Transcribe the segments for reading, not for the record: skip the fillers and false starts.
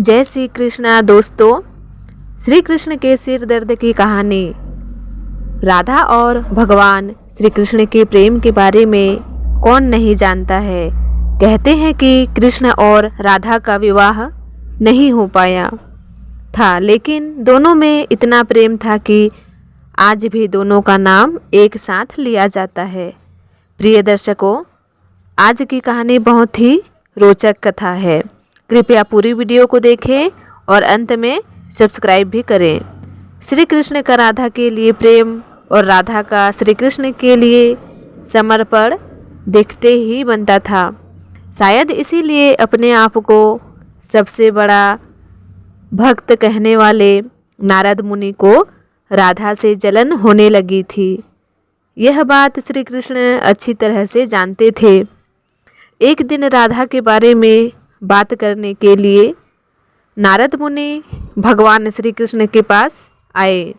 जय श्री कृष्णा दोस्तों। श्री कृष्ण के सिर दर्द की कहानी। राधा और भगवान श्री कृष्ण के प्रेम के बारे में कौन नहीं जानता है। कहते हैं कि कृष्ण और राधा का विवाह नहीं हो पाया था, लेकिन दोनों में इतना प्रेम था कि आज भी दोनों का नाम एक साथ लिया जाता है। प्रिय दर्शकों, आज की कहानी बहुत ही रोचक कथा है। कृपया पूरी वीडियो को देखें और अंत में सब्सक्राइब भी करें। श्री कृष्ण का राधा के लिए प्रेम और राधा का श्री कृष्ण के लिए समर्पण देखते ही बनता था। शायद इसीलिए अपने आप को सबसे बड़ा भक्त कहने वाले नारद मुनि को राधा से जलन होने लगी थी। यह बात श्री कृष्ण अच्छी तरह से जानते थे। एक दिन राधा के बारे में बात करने के लिए नारद मुनि भगवान श्री कृष्ण के पास आए।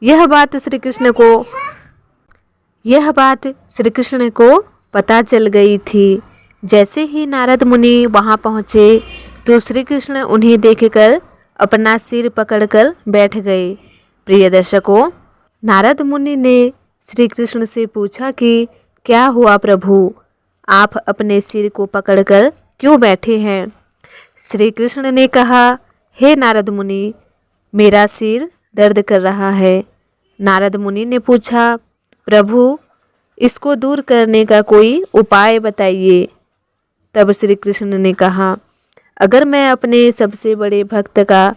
यह बात श्री कृष्ण को पता चल गई थी। जैसे ही नारद मुनि वहां पहुंचे तो श्री कृष्ण उन्हें देखकर अपना सिर पकड़कर बैठ गए। प्रिय दर्शकों, नारद मुनि ने श्री कृष्ण से पूछा कि क्या हुआ प्रभु, आप अपने सिर को पकड़कर क्यों बैठे हैं। श्री कृष्ण ने कहा, हे नारद मुनि, मेरा सिर दर्द कर रहा है। नारद मुनि ने पूछा, प्रभु, इसको दूर करने का कोई उपाय बताइए। तब श्री कृष्ण ने कहा, अगर मैं अपने सबसे बड़े भक्त का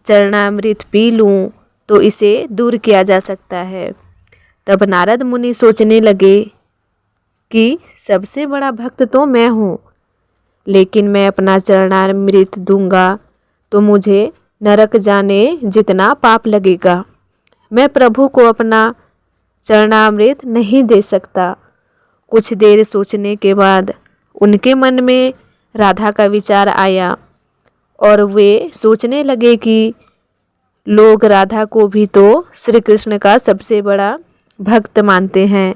चरणामृत पी लूँ तो इसे दूर किया जा सकता है। तब नारद मुनि सोचने लगे कि सबसे बड़ा भक्त तो मैं हूँ, लेकिन मैं अपना चरणामृत दूंगा तो मुझे नरक जाने जितना पाप लगेगा। मैं प्रभु को अपना चरणामृत नहीं दे सकता। कुछ देर सोचने के बाद उनके मन में राधा का विचार आया और वे सोचने लगे कि लोग राधा को भी तो श्री कृष्ण का सबसे बड़ा भक्त मानते हैं,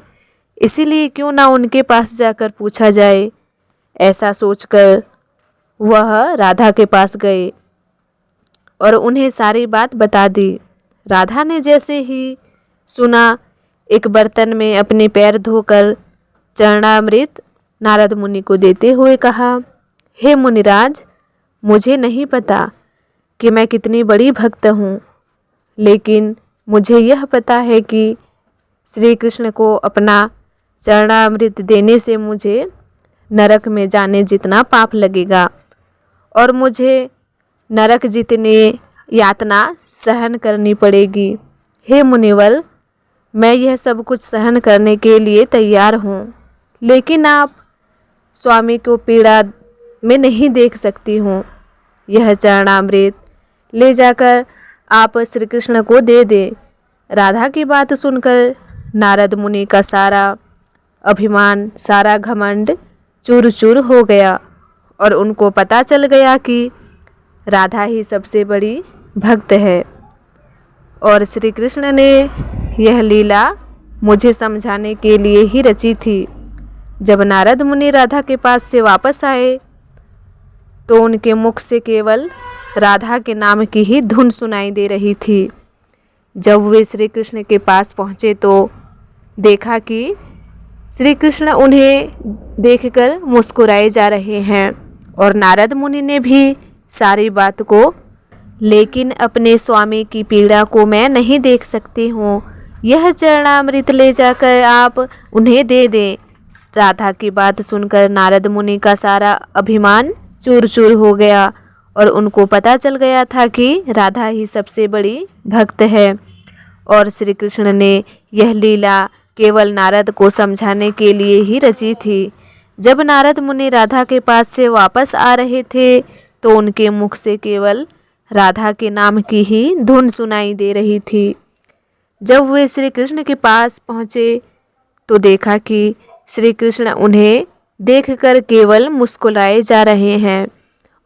इसीलिए क्यों ना उनके पास जाकर पूछा जाए। ऐसा सोचकर वह राधा के पास गए और उन्हें सारी बात बता दी। राधा ने जैसे ही सुना, एक बर्तन में अपने पैर धोकर चरणामृत नारद मुनि को देते हुए कहा, हे मुनिराज, मुझे नहीं पता कि मैं कितनी बड़ी भक्त हूँ, लेकिन मुझे यह पता है कि श्री कृष्ण को अपना चरणामृत देने से मुझे नरक में जाने जितना पाप लगेगा और मुझे नरक जितनी यातना सहन करनी पड़ेगी। हे मुनिवर, मैं यह सब कुछ सहन करने के लिए तैयार हूँ, लेकिन आप स्वामी को पीड़ा में नहीं देख सकती हूँ। यह चरणामृत ले जाकर आप श्री कृष्ण को दे दें। राधा की बात सुनकर नारद मुनि का सारा अभिमान, सारा घमंड चूर चूर हो गया और उनको पता चल गया कि राधा ही सबसे बड़ी भक्त है और श्री कृष्ण ने यह लीला मुझे समझाने के लिए ही रची थी। जब नारद मुनि राधा के पास से वापस आए तो उनके मुख से केवल राधा के नाम की ही धुन सुनाई दे रही थी। जब वे श्री कृष्ण के पास पहुँचे तो देखा कि श्री कृष्ण उन्हें देखकर मुस्कुराए जा रहे हैं और नारद मुनि ने भी सारी बात को, लेकिन अपने स्वामी की पीड़ा को मैं नहीं देख सकती हूँ। यह चरणामृत ले जाकर आप उन्हें दे दें। राधा की बात सुनकर नारद मुनि का सारा अभिमान चूर चूर हो गया और उनको पता चल गया था कि राधा ही सबसे बड़ी भक्त है और श्री कृष्ण ने यह लीला केवल नारद को समझाने के लिए ही रची थी। जब नारद मुनि राधा के पास से वापस आ रहे थे तो उनके मुख से केवल राधा के नाम की ही धुन सुनाई दे रही थी। जब वे श्री कृष्ण के पास पहुँचे तो देखा कि श्री कृष्ण उन्हें देखकर केवल मुस्कुराए जा रहे हैं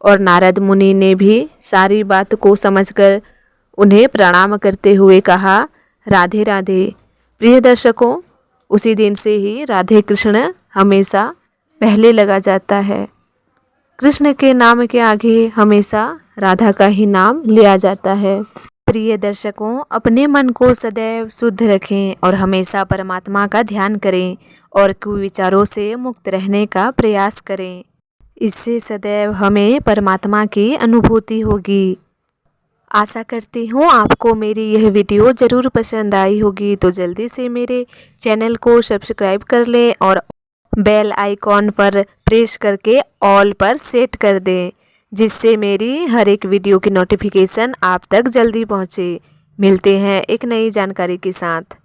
और नारद मुनि ने भी सारी बात को समझकर उन्हें प्रणाम करते हुए कहा, राधे राधे। प्रिय दर्शकों, उसी दिन से ही राधे कृष्ण हमेशा पहले लगा जाता है। कृष्ण के नाम के आगे हमेशा राधा का ही नाम लिया जाता है। प्रिय दर्शकों, अपने मन को सदैव शुद्ध रखें और हमेशा परमात्मा का ध्यान करें और कुविचारों से मुक्त रहने का प्रयास करें। इससे सदैव हमें परमात्मा की अनुभूति होगी। आशा करती हूँ आपको मेरी यह वीडियो ज़रूर पसंद आई होगी। तो जल्दी से मेरे चैनल को सब्सक्राइब कर लें और बेल आइकॉन पर प्रेस करके ऑल पर सेट कर दें, जिससे मेरी हर एक वीडियो की नोटिफिकेशन आप तक जल्दी पहुँचे। मिलते हैं एक नई जानकारी के साथ।